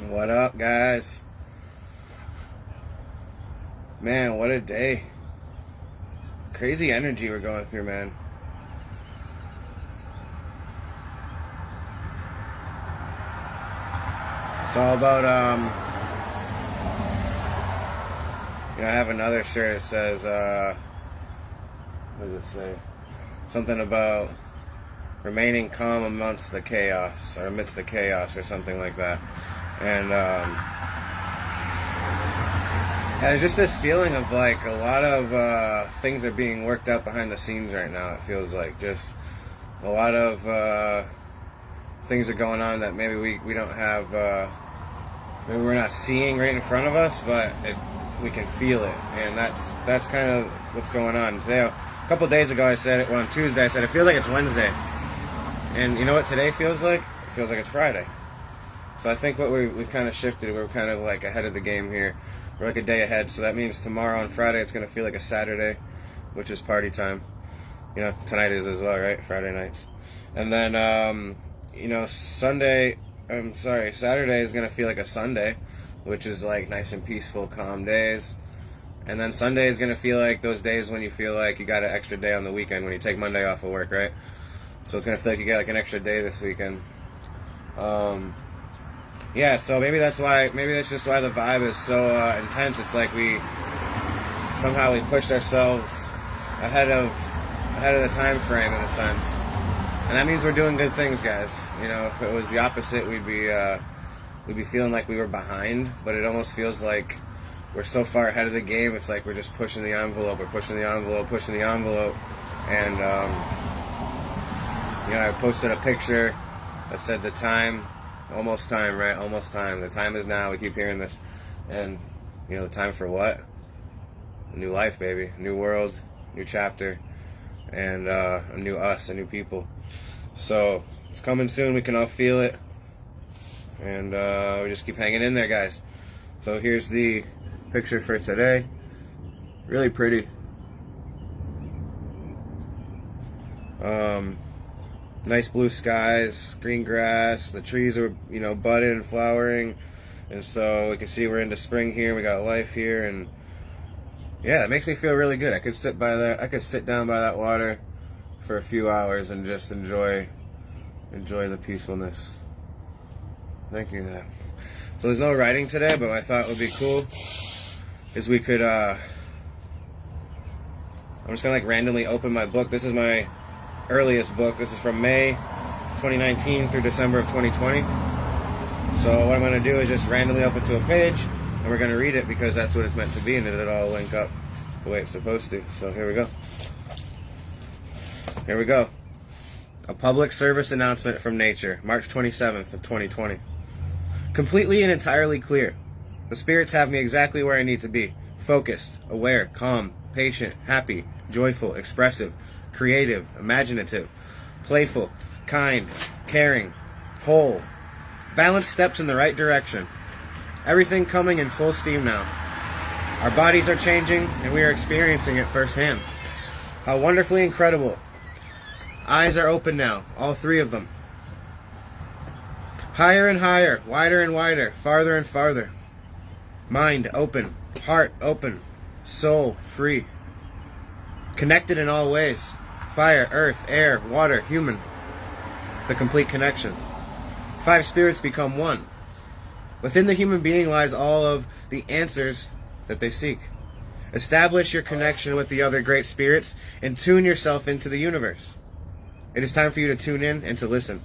What up, guys? Man, what a day. Crazy energy we're going through, man. It's all about, I have another shirt that says, what does it say? Something about remaining calm amidst the chaos, or something like that. And, there's just this feeling of like a lot of things are being worked out behind the scenes right now. It feels like just a lot of things are going on that maybe we don't have, maybe we're not seeing right in front of us, but we can feel it, and that's kind of what's going on today. A couple of days ago, I said it. Well, on Tuesday, I said it feels like it's Wednesday, and you know what today feels like? It feels like it's Friday. So I think what we've kind of shifted. We're kind of like ahead of the game here. We're like a day ahead, so that means tomorrow on Friday it's going to feel like a Saturday, which is party time. You know, tonight is as well, right? Friday nights. And then, Saturday is going to feel like a Sunday, which is like nice and peaceful, calm days. And then Sunday is going to feel like those days when you feel like you got an extra day on the weekend when you take Monday off of work, right? So it's going to feel like you got like an extra day this weekend. Yeah, so maybe that's just why the vibe is so intense. It's like we pushed ourselves ahead of the time frame in a sense, and that means we're doing good things, guys. You know, if it was the opposite, we'd be feeling like we were behind. But it almost feels like we're so far ahead of the game. It's like we're just pushing the envelope. We're pushing the envelope, and I posted a picture that said the time. Almost time, right? Almost time. The time is now. We keep hearing this. And, the time for what? A new life, baby. A new world, new chapter, and a new us, a new people. So, it's coming soon. We can all feel it. And we just keep hanging in there, guys. So, here's the picture for today. Really pretty. Nice blue skies, green grass, the trees are, budding and flowering, and so we can see we're into spring here, we got life here, and yeah, it makes me feel really good. I could sit down by that water for a few hours and just enjoy the peacefulness. Thank you, that. So there's no writing today, but what I thought would be cool is we could, I'm just gonna randomly open my book. This is my earliest book. This is from May 2019 through December of 2020. So what I'm going to do is just randomly open to a page, and we're going to read it because that's what it's meant to be, and it'll all link up the way it's supposed to. So here we go. Here we go. A public service announcement from nature, March 27th of 2020. Completely and entirely clear. The spirits have me exactly where I need to be. Focused, aware, calm, patient, happy, joyful, expressive, creative, imaginative, playful, kind, caring, whole. Balanced steps in the right direction. Everything coming in full steam now. Our bodies are changing, and we are experiencing it firsthand. How wonderfully incredible. Eyes are open now, all three of them. Higher and higher, wider and wider, farther and farther. Mind open, heart open, soul free. Connected in all ways. Fire, earth, air, water, human. The complete connection. 5 spirits become one. Within the human being lies all of the answers that they seek. Establish your connection with the other great spirits and tune yourself into the universe. It is time for you to tune in and to listen.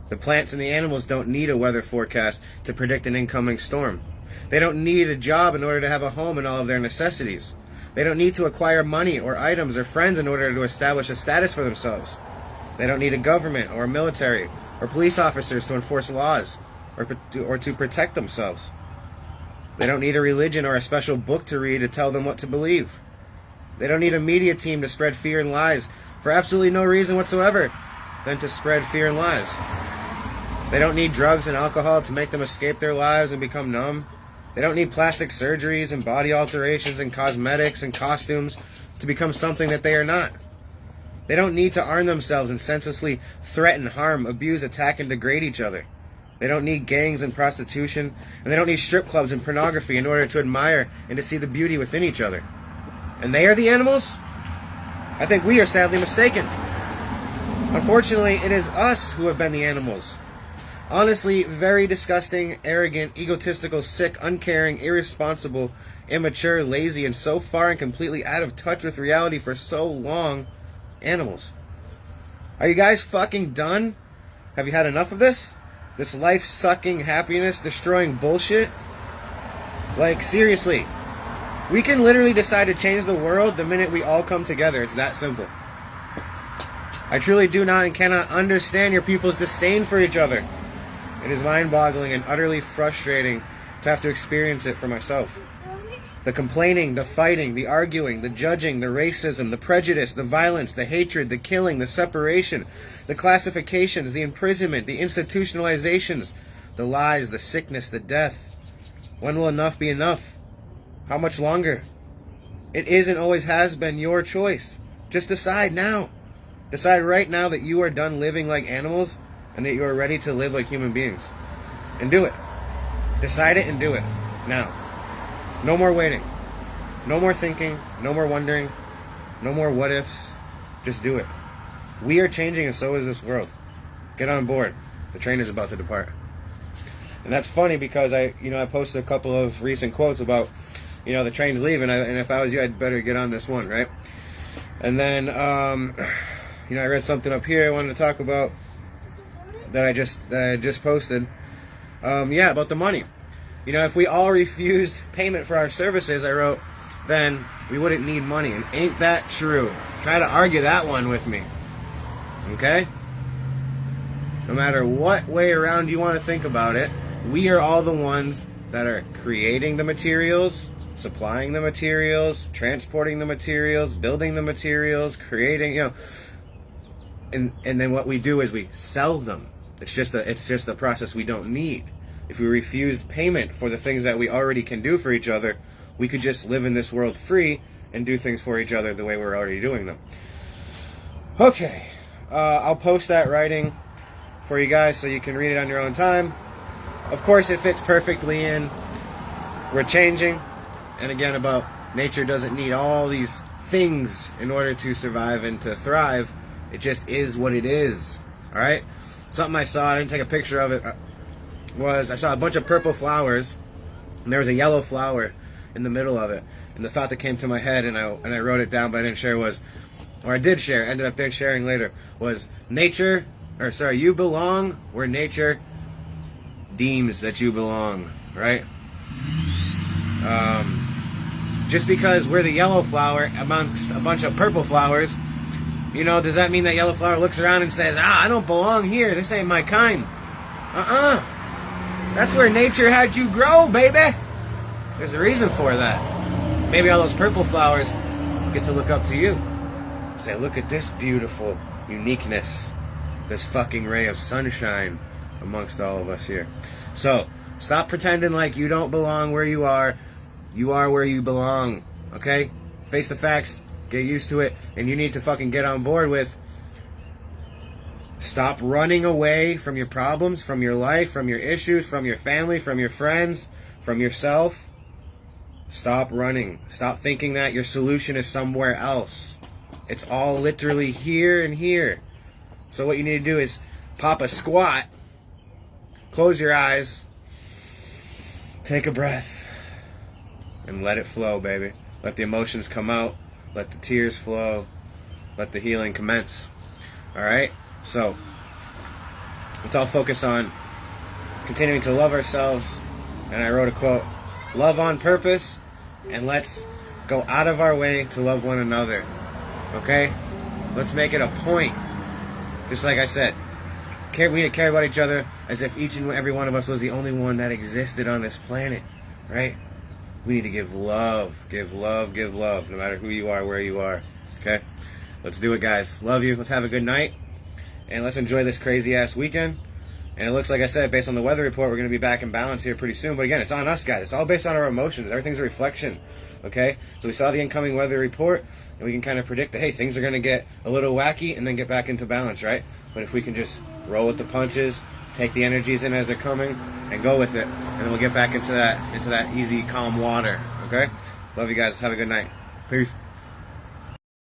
The plants and the animals don't need a weather forecast to predict an incoming storm. They don't need a job in order to have a home and all of their necessities. They don't need to acquire money or items or friends in order to establish a status for themselves. They don't need a government or a military or police officers to enforce laws or to protect themselves. They don't need a religion or a special book to read to tell them what to believe. They don't need a media team to spread fear and lies for absolutely no reason whatsoever than to spread fear and lies. They don't need drugs and alcohol to make them escape their lives and become numb. They don't need plastic surgeries and body alterations and cosmetics and costumes to become something that they are not. They don't need to arm themselves and senselessly threaten, harm, abuse, attack, and degrade each other. They don't need gangs and prostitution, and they don't need strip clubs and pornography in order to admire and to see the beauty within each other. And they are the animals? I think we are sadly mistaken. Unfortunately, it is us who have been the animals. Honestly, very disgusting, arrogant, egotistical, sick, uncaring, irresponsible, immature, lazy, and so far and completely out of touch with reality for so long animals. Are you guys fucking done? Have you had enough of this? This life-sucking, happiness-destroying bullshit? Like, seriously. We can literally decide to change the world the minute we all come together. It's that simple. I truly do not and cannot understand your people's disdain for each other. It is mind-boggling and utterly frustrating to have to experience it for myself. The complaining, the fighting, the arguing, the judging, the racism, the prejudice, the violence, the hatred, the killing, the separation, the classifications, the imprisonment, the institutionalizations, the lies, the sickness, the death. When will enough be enough? How much longer? It is and always has been your choice. Just decide now. Decide right now that you are done living like animals and that you are ready to live like human beings. And do it. Decide it and do it. Now. No more waiting. No more thinking. No more wondering. No more what ifs. Just do it. We are changing and so is this world. Get on board. The train is about to depart. And that's funny because I posted a couple of recent quotes about, the train's leaving, and if I was you, I'd better get on this one, right? And then, I read something up here I wanted to talk about that I just posted. About the money. If we all refused payment for our services, I wrote, then we wouldn't need money. And ain't that true? Try to argue that one with me. Okay? No matter what way around you want to think about it, we are all the ones that are creating the materials, supplying the materials, transporting the materials, building the materials, creating, and then what we do is we sell them. It's just a process we don't need. If we refused payment for the things that we already can do for each other, we could just live in this world free and do things for each other the way we're already doing them. Okay, I'll post that writing for you guys so you can read it on your own time. Of course, it fits perfectly in. We're changing. And again, about nature doesn't need all these things in order to survive and to thrive. It just is what it is. All right? Something I saw, I didn't take a picture of it, was I saw a bunch of purple flowers, and there was a yellow flower in the middle of it. And the thought that came to my head, and I wrote it down, but I didn't share, ended up sharing later, was you belong where nature deems that you belong, right? Just because we're the yellow flower amongst a bunch of purple flowers, does that mean that yellow flower looks around and says, I don't belong here, this ain't my kind? That's where nature had you grow, baby. There's a reason for that. Maybe all those purple flowers get to look up to you. Say, look at this beautiful uniqueness. This fucking ray of sunshine amongst all of us here. So, stop pretending like you don't belong where you are. You are where you belong. Okay? Face the facts. Get used to it. And you need to fucking get on board with stop running away from your problems, from your life, from your issues, from your family, from your friends, from yourself. Stop running. Stop thinking that your solution is somewhere else. It's all literally here and here. So what you need to do is pop a squat, close your eyes, take a breath, and let it flow, baby. Let the emotions come out. Let the tears flow. Let the healing commence. All right? So, let's all focus on continuing to love ourselves. And I wrote a quote, love on purpose, and let's go out of our way to love one another. Okay? Let's make it a point. Just like I said, we need to care about each other as if each and every one of us was the only one that existed on this planet. Right? We need to give love, no matter who you are, where you are. Okay? Let's do it, guys. Love you. Let's have a good night. And let's enjoy this crazy-ass weekend. And it looks like I said, based on the weather report, we're going to be back in balance here pretty soon. But again, it's on us, guys. It's all based on our emotions. Everything's a reflection. Okay? So we saw the incoming weather report, and we can kind of predict that, hey, things are going to get a little wacky and then get back into balance, right? But if we can just roll with the punches, Take the energies in as they're coming and go with it, and then we'll get back into that easy, calm water. Okay? Love you guys. Have a good night. Peace.